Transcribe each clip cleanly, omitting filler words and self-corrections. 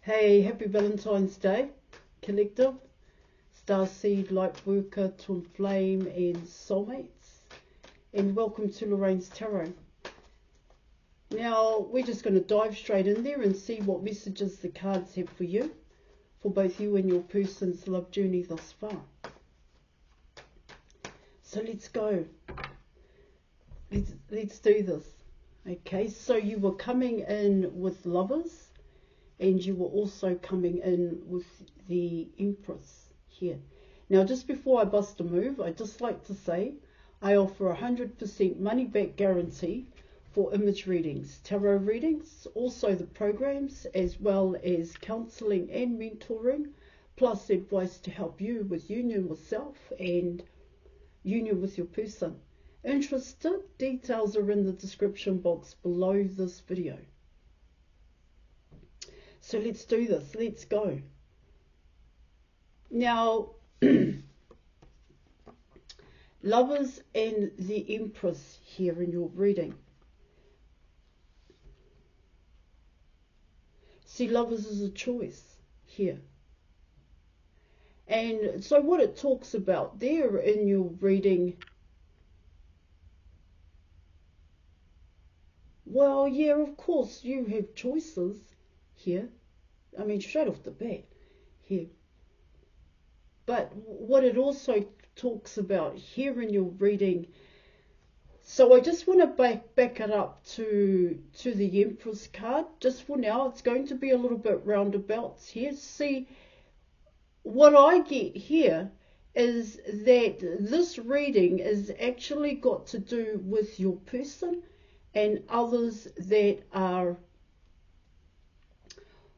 Hey, happy Valentine's Day, Collective, Starseed, Lightworker, Twin Flame, and Soulmates. And welcome to Lorraine's Tarot. Now, we're just going to dive straight in there and see what messages the cards have for you, for both you and your person's love journey thus far. So let's go. Let's do this. Okay, so you were coming in with Lovers, and you were also coming in with the Empress here. Now, just before I bust a move, I'd just like to say I offer 100% money back guarantee for image readings, tarot readings, also the programs, as well as counselling and mentoring, plus advice to help you with union with self and union with your person. Interested? Details are in the description box below this video. So let's do this. Let's go. Now, Lovers and the Empress here in your reading. See, Lovers is a choice here. And so what it talks about there in your reading, well, yeah, of course, you have choices here. I mean, straight off the bat here. But what it also talks about here in your reading, so I just want to back it up to the Empress card. Just for now, it's going to be a little bit roundabouts here. See, what I get here is that this reading is actually got to do with your person and others that are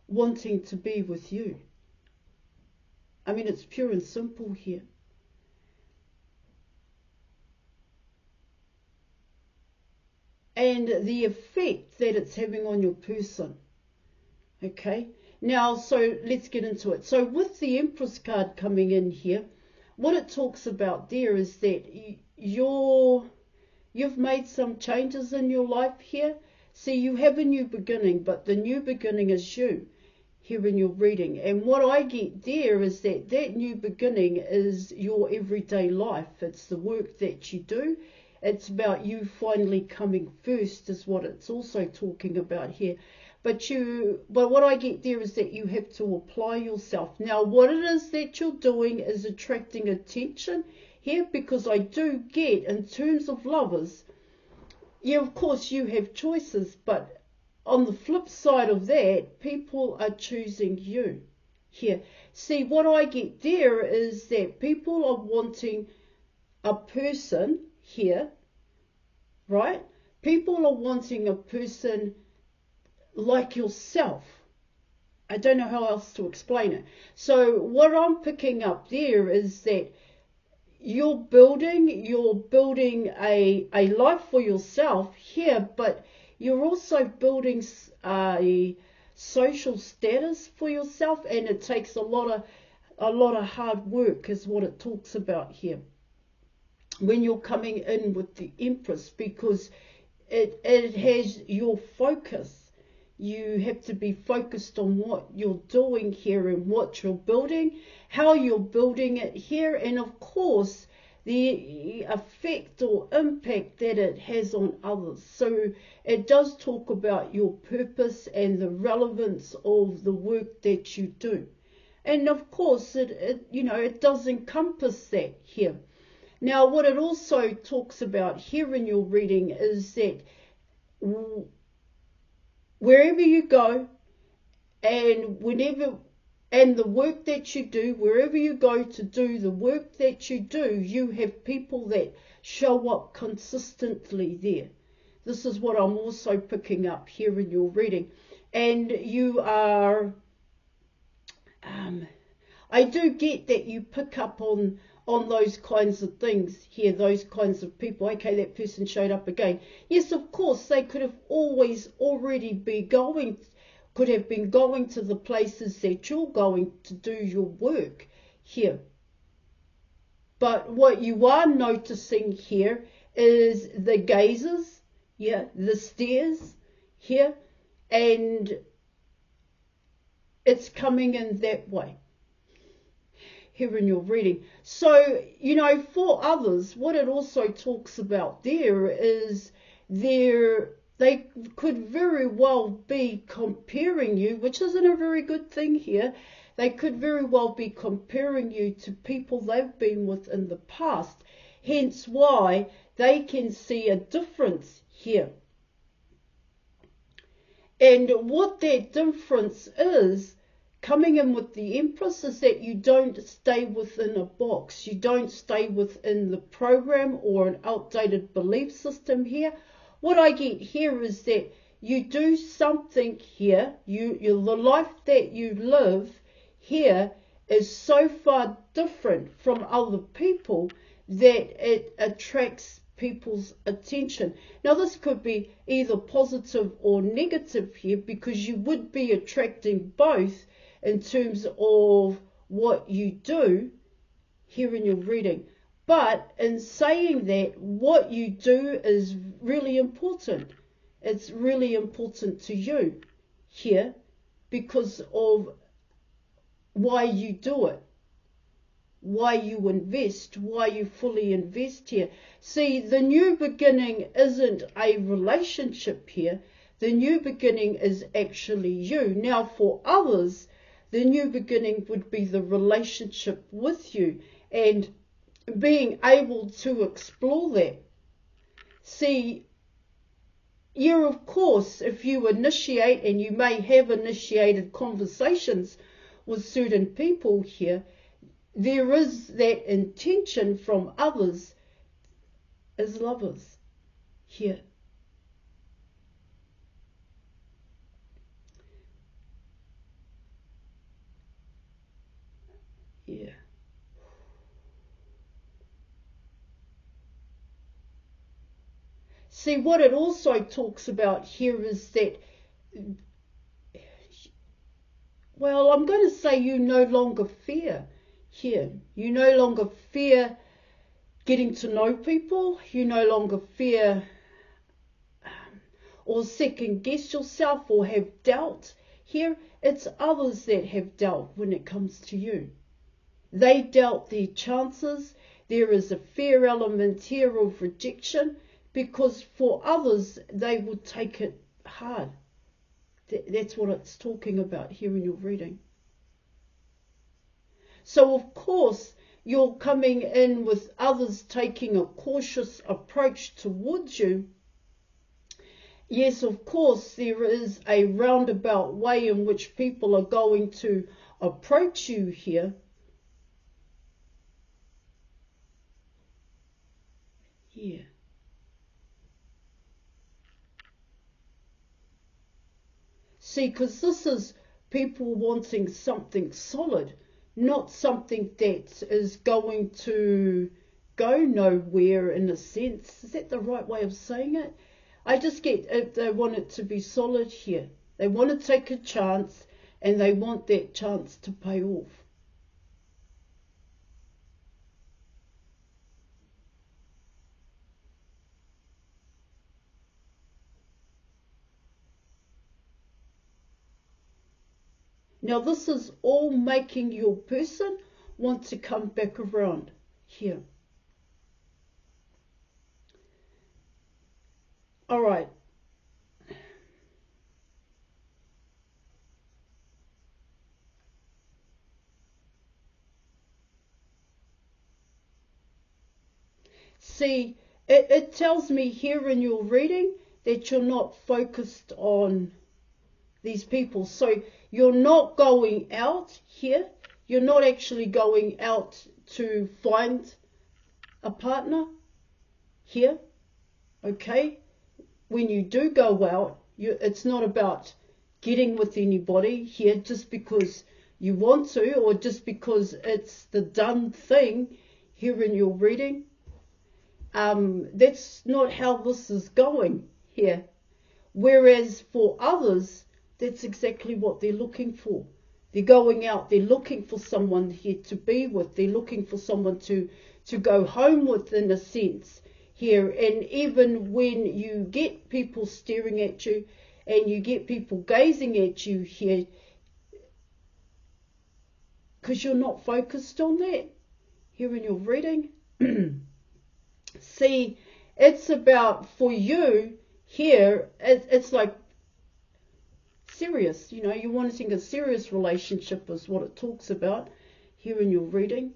wanting to be with you. I mean, it's pure and simple here. And the effect that it's having on your person. Okay, now, so let's get into it. So with the Empress card coming in here, what it talks about there is that you've made some changes in your life here. See, you have a new beginning, but the new beginning is you here in your reading. And what I get there is that new beginning is your everyday life. It's the work that you do. It's about you finally coming first is what it's also talking about here. But what I get there is that you have to apply yourself. Now, what it is that you're doing is attracting attention here, because I do get, in terms of Lovers, yeah, of course you have choices, but on the flip side of that, people are choosing you here. See, what I get there is that people are wanting a person here, right? People are wanting a person like yourself. I don't know how else to explain it. So what I'm picking up there is that you're building a life for yourself here, but you're also building a social status for yourself, and it takes a lot of hard work is what it talks about here when you're coming in with the Empress, because it has your focus. You have to be focused on what you're doing here and what you're building, how you're building it here, and of course the effect or impact that it has on others. So it does talk about your purpose and the relevance of the work that you do. And of course it does encompass that here. Now, what it also talks about here in your reading is that wherever you go and the work that you do, wherever you go to do the work that you do, you have people that show up consistently there. This is what I'm also picking up here in your reading. And you are, I do get that you pick up on those kinds of things here, those kinds of people. Okay, that person showed up again. Yes, of course, they could have could have been going to the places that you're going to do your work here. But what you are noticing here is the gazes, yeah, the stares here, and it's coming in that way here in your reading. So, for others, what it also talks about there is they could very well be comparing you, which isn't a very good thing here. They could very well be comparing you to people they've been with in the past, hence why they can see a difference here. And what that difference is, coming in with the Empress, is that you don't stay within a box. You don't stay within the program or an outdated belief system here. What I get here is that you do something here. The life that you live here is so far different from other people that it attracts people's attention. Now, this could be either positive or negative here, because you would be attracting both in terms of what you do here in your reading. But in saying that, what you do is really important. It's really important to you here because of why you do it, why you invest, why you fully invest here. See, the new beginning isn't a relationship here. The new beginning is actually you. Now, for others, the new beginning would be the relationship with you and being able to explore that. See, of course, if you initiate, and you may have initiated conversations with certain people here, there is that intention from others as lovers here. Yeah. See, what it also talks about here is that, well, I'm going to say you no longer fear here. You no longer fear getting to know people. You no longer fear or second guess yourself or have doubt here. It's others that have doubt when it comes to you. They doubt their chances. There is a fear element here of rejection, because for others, they would take it hard. That's what it's talking about here in your reading. So, of course, you're coming in with others taking a cautious approach towards you. Yes, of course, there is a roundabout way in which people are going to approach you here. Yeah. See, because this is people wanting something solid, not something that is going to go nowhere in a sense. Is that the right way of saying it? I just get if they want it to be solid here. They want to take a chance, and they want that chance to pay off. Now, this is all making your person want to come back around here. All right. See, it tells me here in your reading that you're not focused on these people. So you're not going out here. You're not actually going out to find a partner here. Okay? When you do go out, it's not about getting with anybody here just because you want to, or just because it's the done thing here in your reading. That's not how this is going here. Whereas for others, that's exactly what they're looking for. They're going out, they're looking for someone here to be with. They're looking for someone to go home with, in a sense, here. And even when you get people staring at you and you get people gazing at you here, because you're not focused on that here in your reading. See, it's about, for you here, it's like serious, you know, you're wanting a serious relationship is what it talks about here in your reading.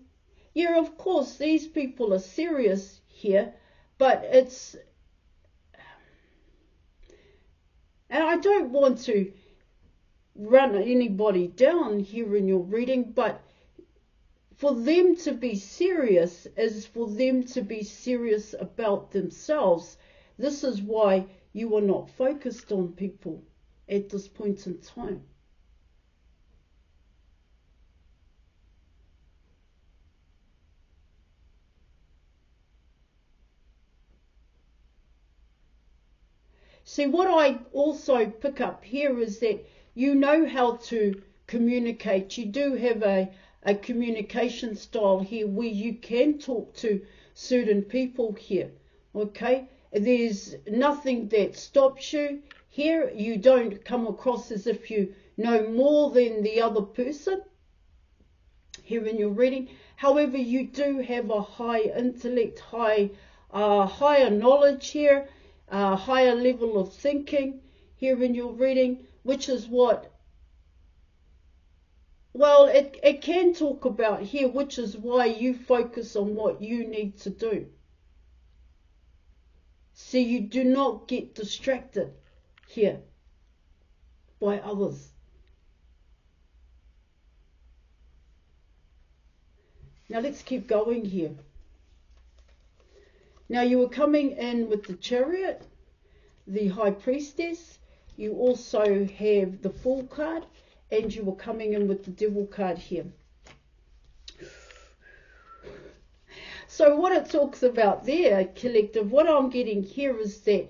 Yeah, of course, these people are serious here, but it's, and I don't want to run anybody down here in your reading, but for them to be serious is for them to be serious about themselves. This is why you are not focused on people at this point in time. See, what I also pick up here is that you know how to communicate. You do have a communication style here where you can talk to certain people here, okay? There's nothing that stops you here. You don't come across as if you know more than the other person here in your reading. However, you do have a high intellect, higher knowledge here, higher level of thinking here in your reading, which is what, well, it can talk about here, which is why you focus on what you need to do. So you do not get distracted here by others. Now let's keep going here. Now you are coming in with the Chariot, the High Priestess. You also have the Fool card, and you are coming in with the Devil card here. So what it talks about there, collective, what I'm getting here is that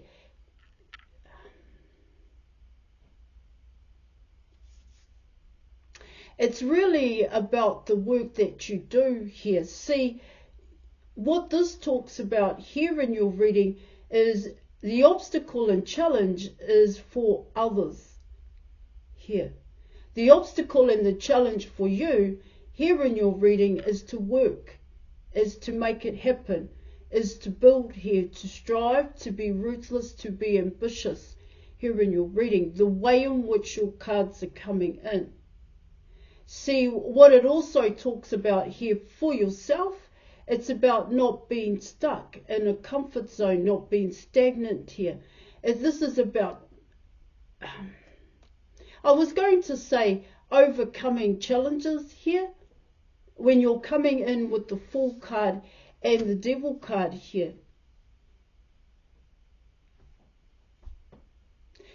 it's really about the work that you do here. See, what this talks about here in your reading is the obstacle and challenge is for others here. The obstacle and the challenge for you here in your reading is to work, is to make it happen, is to build here, to strive, to be ruthless, to be ambitious here in your reading, the way in which your cards are coming in. See, what it also talks about here for yourself, it's about not being stuck in a comfort zone, not being stagnant here. This is about, I was going to say overcoming challenges here when you're coming in with the Fool card and the Devil card here.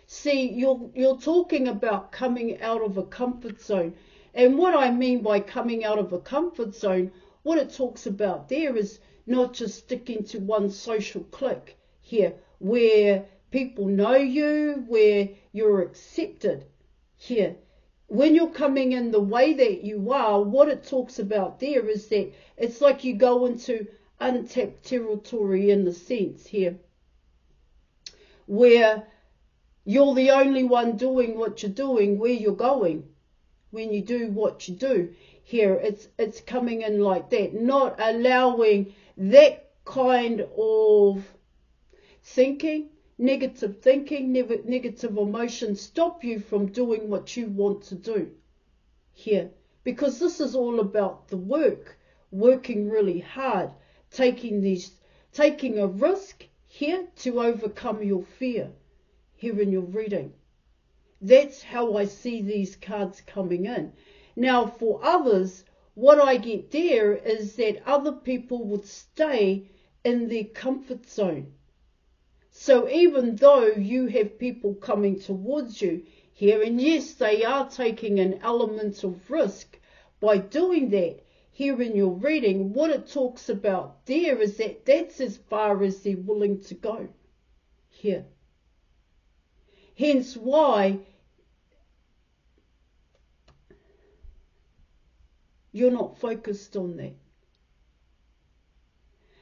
See, you're talking about coming out of a comfort zone. And what I mean by coming out of a comfort zone, what it talks about there is not just sticking to one social clique here where people know you, where you're accepted here. When you're coming in the way that you are, what it talks about there is that it's like you go into untapped territory in the sense here, where you're the only one doing what you're doing, where you're going. When you do what you do here, it's coming in like that, not allowing that kind of thinking, negative emotions stop you from doing what you want to do here, because this is all about the work, working really hard, taking a risk here to overcome your fear here in your reading. That's how I see these cards coming in. Now, for others, what I get there is that other people would stay in their comfort zone. So even though you have people coming towards you here, and yes, they are taking an element of risk by doing that here in your reading, what it talks about there is that that's as far as they're willing to go here. Hence why you're not focused on that.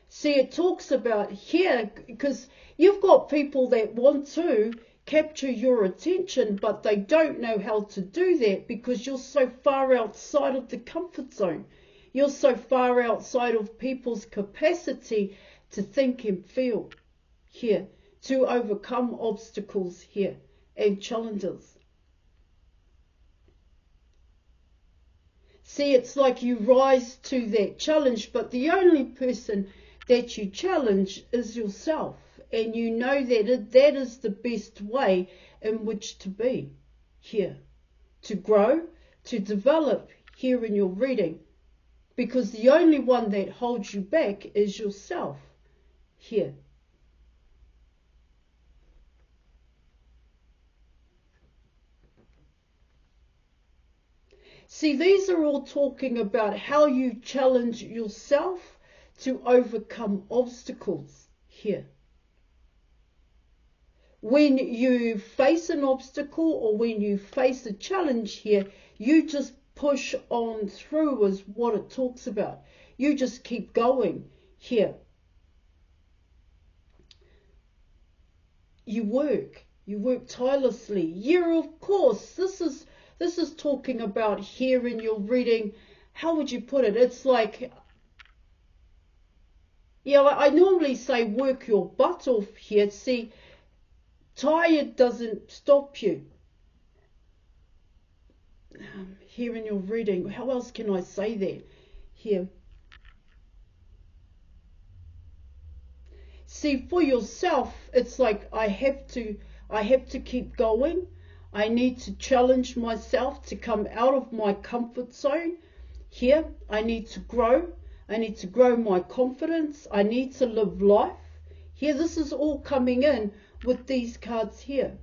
See, it talks about here, because you've got people that want to capture your attention, but they don't know how to do that because you're so far outside of the comfort zone. You're so far outside of people's capacity to think and feel here, to overcome obstacles here and challenges. See, it's like you rise to that challenge, but the only person that you challenge is yourself. And you know that that is the best way in which to be here, to grow, to develop here in your reading. Because the only one that holds you back is yourself here. See, these are all talking about how you challenge yourself to overcome obstacles here. When you face an obstacle or when you face a challenge here, you just push on through is what it talks about. You just keep going here. You work tirelessly. Yeah, of course, this is talking about here in your reading. How would you put it? It's like, yeah, I normally say work your butt off here. See, tired doesn't stop you. Here in your reading, how else can I say that here? See, for yourself, it's like I have to keep going. I need to challenge myself to come out of my comfort zone. Here, I need to grow. I need to grow my confidence. I need to live life. Here, this is all coming in with these cards here.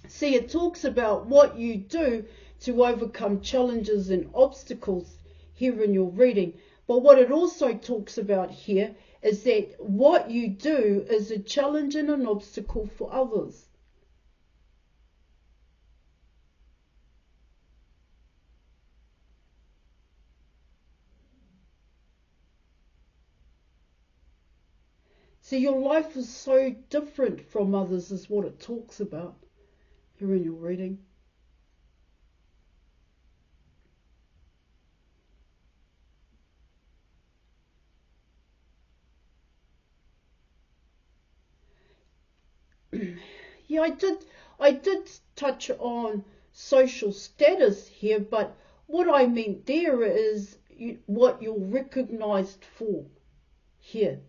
See, it talks about what you do to overcome challenges and obstacles here in your reading. But what it also talks about here is that what you do is a challenge and an obstacle for others. See, your life is so different from others is what it talks about here in your reading. Yeah, I did touch on social status here, but what I meant there is what you're recognized for here.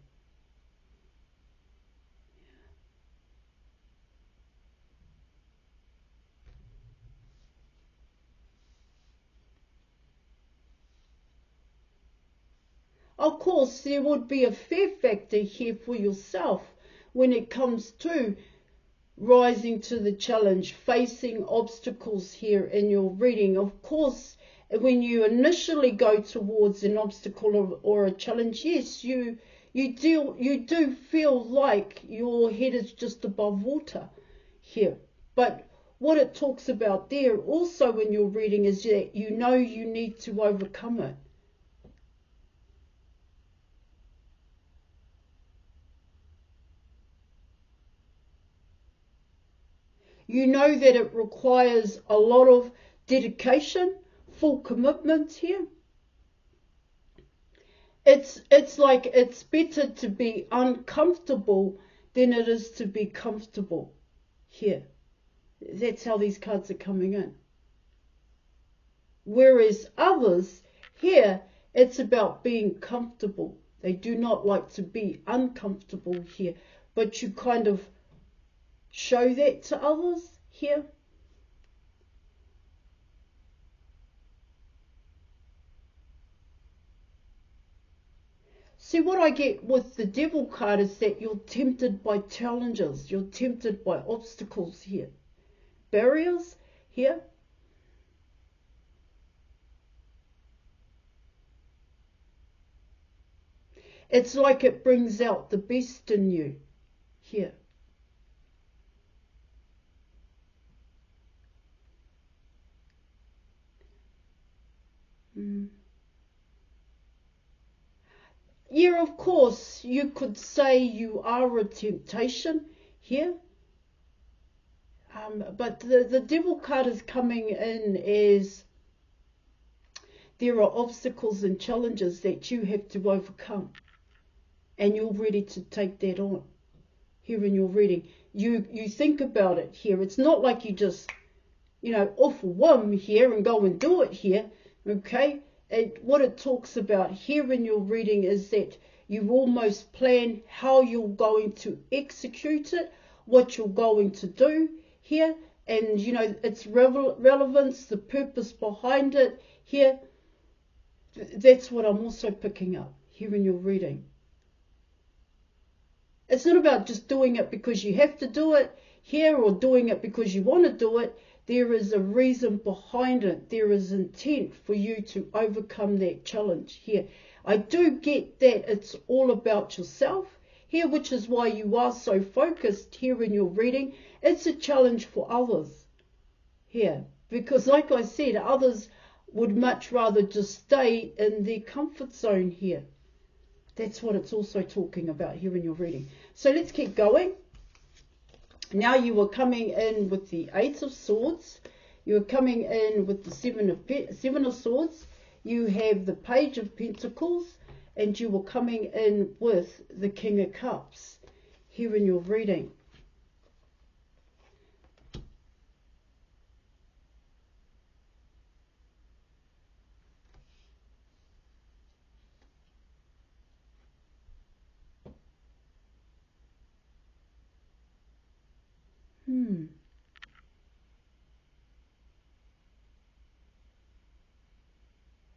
Of course, there would be a fear factor here for yourself when it comes to rising to the challenge, facing obstacles here in your reading. Of course, when you initially go towards an obstacle or a challenge, yes, you do feel like your head is just above water here. But what it talks about there also in your reading is that you know you need to overcome it. You know that it requires a lot of dedication, full commitment here. It's like it's better to be uncomfortable than it is to be comfortable here. That's how these cards are coming in. Whereas others here, it's about being comfortable. They do not like to be uncomfortable here, but you kind of show that to others here. See, what I get with the Devil card is that you're tempted by challenges. You're tempted by obstacles here. Barriers here. It's like it brings out the best in you here. Yeah, of course, you could say you are a temptation here. But the devil card is coming in as there are obstacles and challenges that you have to overcome, and you're ready to take that on. Here in your reading, you think about it here. It's not like you just, off a whim here and go and do it here, okay? What it talks about here in your reading is that you almost plan how you're going to execute it, what you're going to do here, and, its relevance, the purpose behind it here. That's what I'm also picking up here in your reading. It's not about just doing it because you have to do it here or doing it because you want to do it. There is a reason behind it. There is intent for you to overcome that challenge here. I do get that it's all about yourself here, which is why you are so focused here in your reading. It's a challenge for others here because, like I said, others would much rather just stay in their comfort zone here. That's what it's also talking about here in your reading. So let's keep going. Now you are coming in with the Eight of Swords. You are coming in with the Seven of Swords. You have the Page of Pentacles. And you are coming in with the King of Cups here in your reading.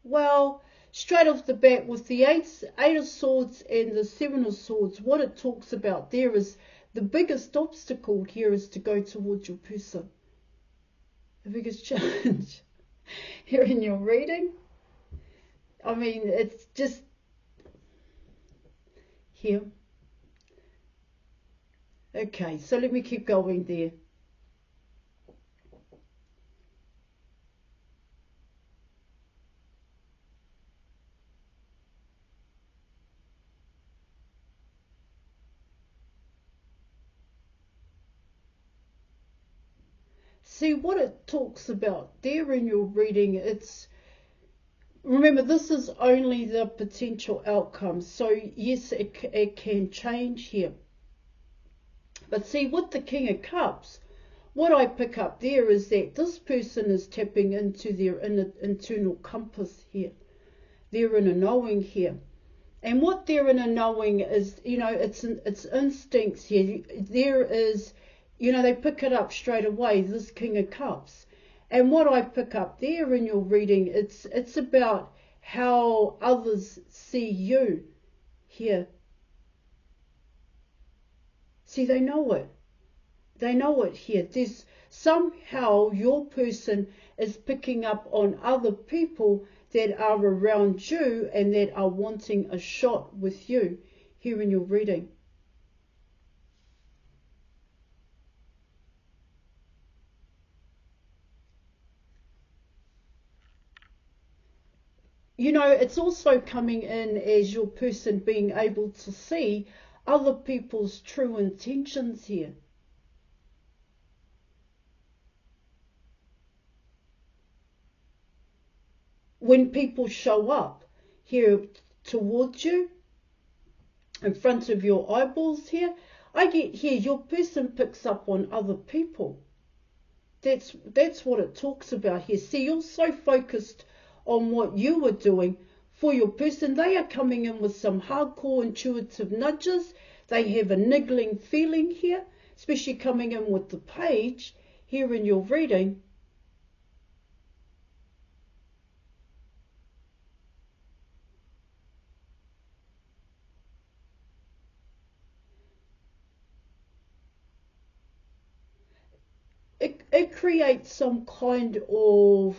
Well, straight off the bat with the Eight of Swords and the Seven of Swords, what it talks about there is the biggest obstacle here is to go towards your person. The biggest challenge here in your reading. I mean, it's just here. Okay, so let me keep going there. See what it talks about there in your reading. Remember, this is only the potential outcome. So yes, it can change here. But see, with the King of Cups, what I pick up there is that this person is tapping into their internal compass here. They're in a knowing here. And what they're in a knowing is, it's instincts here. There is, they pick it up straight away, this King of Cups. And what I pick up there in your reading, it's about how others see you here. See, they know it. They know it here. There's somehow your person is picking up on other people that are around you and that are wanting a shot with you here in your reading. It's also coming in as your person being able to see other people's true intentions here. When people show up here towards you, in front of your eyeballs here, I get here, your person picks up on other people. That's what it talks about here. See, you're so focused on what you are doing for your person. They are coming in with some hardcore intuitive nudges. They have a niggling feeling here, especially coming in with the Page here in your reading. It creates some kind of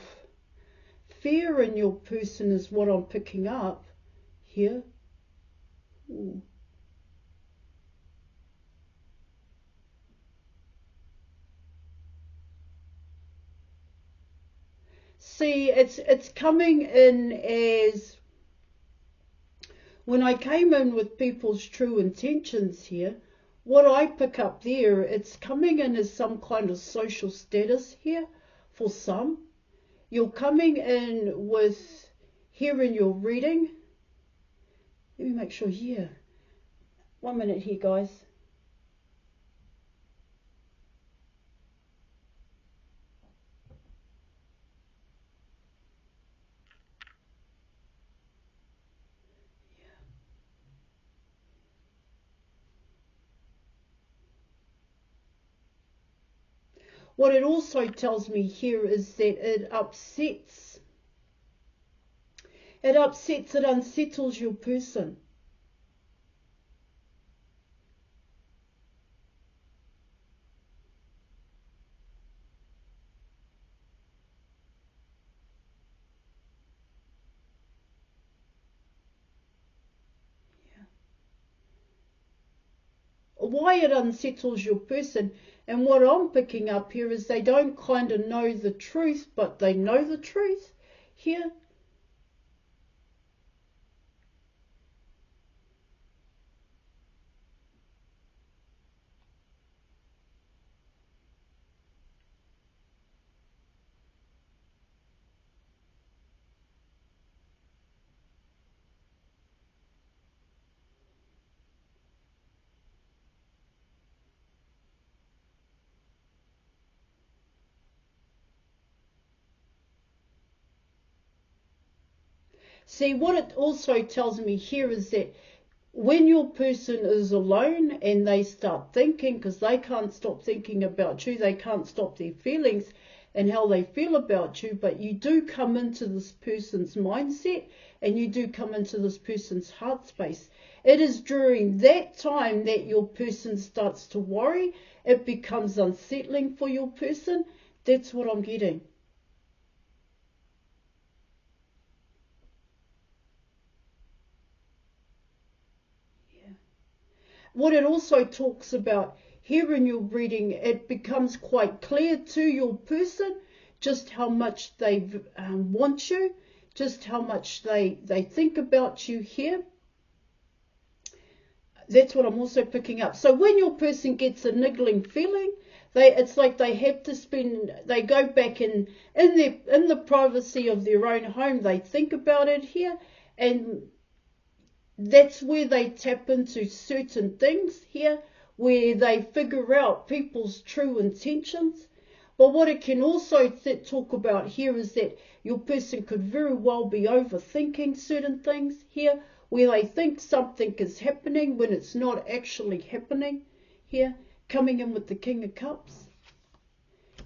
fear in your person is what I'm picking up here. Ooh. See, it's coming in as when I came in with people's true intentions here, what I pick up there, it's coming in as some kind of social status here for some. You're coming in with, here in your reading, let me make sure here. 1 minute here, guys. What it also tells me here is that it unsettles your person. Why it unsettles your person, and what I'm picking up here is they don't kind of know the truth, but they know the truth here. See, what it also tells me here is that when your person is alone and they start thinking, because they can't stop thinking about you, they can't stop their feelings and how they feel about you, but you do come into this person's mindset and you do come into this person's heart space. It is during that time that your person starts to worry. It becomes unsettling for your person. That's what I'm getting. What it also talks about here in your reading, it becomes quite clear to your person just how much they want you, just how much they think about you here. That's what I'm also picking up. So when your person gets a niggling feeling, it's like they have to they go back in the privacy of their own home, they think about it here, and that's where they tap into certain things here, where they figure out people's true intentions. But what it can also talk about here is that your person could very well be overthinking certain things here, where they think something is happening when it's not actually happening here, coming in with the King of Cups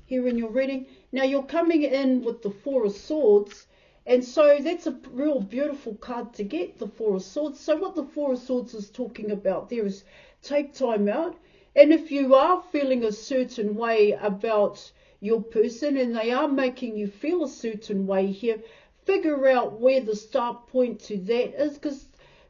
here in your reading. Now you're coming in with the Four of Swords, and so that's a real beautiful card to get, the Four of Swords. So what the Four of Swords is talking about there is take time out. And if you are feeling a certain way about your person and they are making you feel a certain way here, figure out where the start point to that is,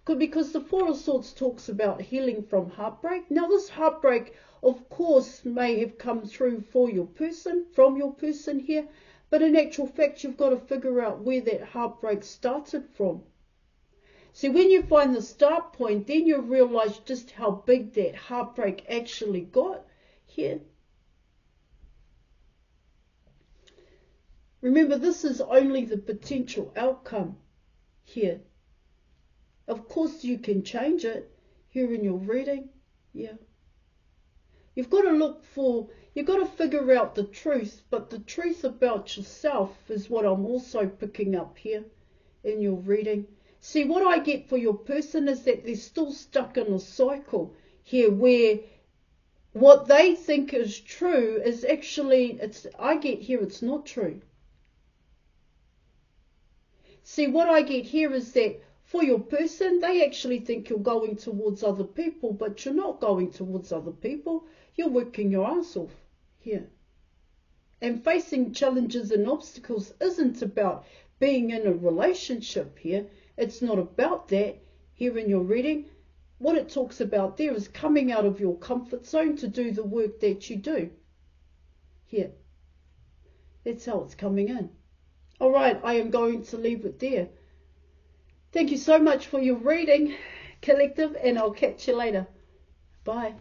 because the Four of Swords talks about healing from heartbreak. Now this heartbreak, of course, may have come through for your person, from your person here, but in actual fact, you've got to figure out where that heartbreak started from. See, when you find the start point, then you realize just how big that heartbreak actually got here. Remember, this is only the potential outcome here. Of course, you can change it here in your reading. Yeah. You've got to figure out the truth, but the truth about yourself is what I'm also picking up here in your reading. See, what I get for your person is that they're still stuck in a cycle here where what they think is true is actually, I get here it's not true. See, what I get here is that for your person, they actually think you're going towards other people, but you're not going towards other people. You're working your ass off here. And facing challenges and obstacles isn't about being in a relationship here. It's not about that here in your reading. What it talks about there is coming out of your comfort zone to do the work that you do here. That's how it's coming in. All right, I am going to leave it there. Thank you so much for your reading, collective, and I'll catch you later. Bye.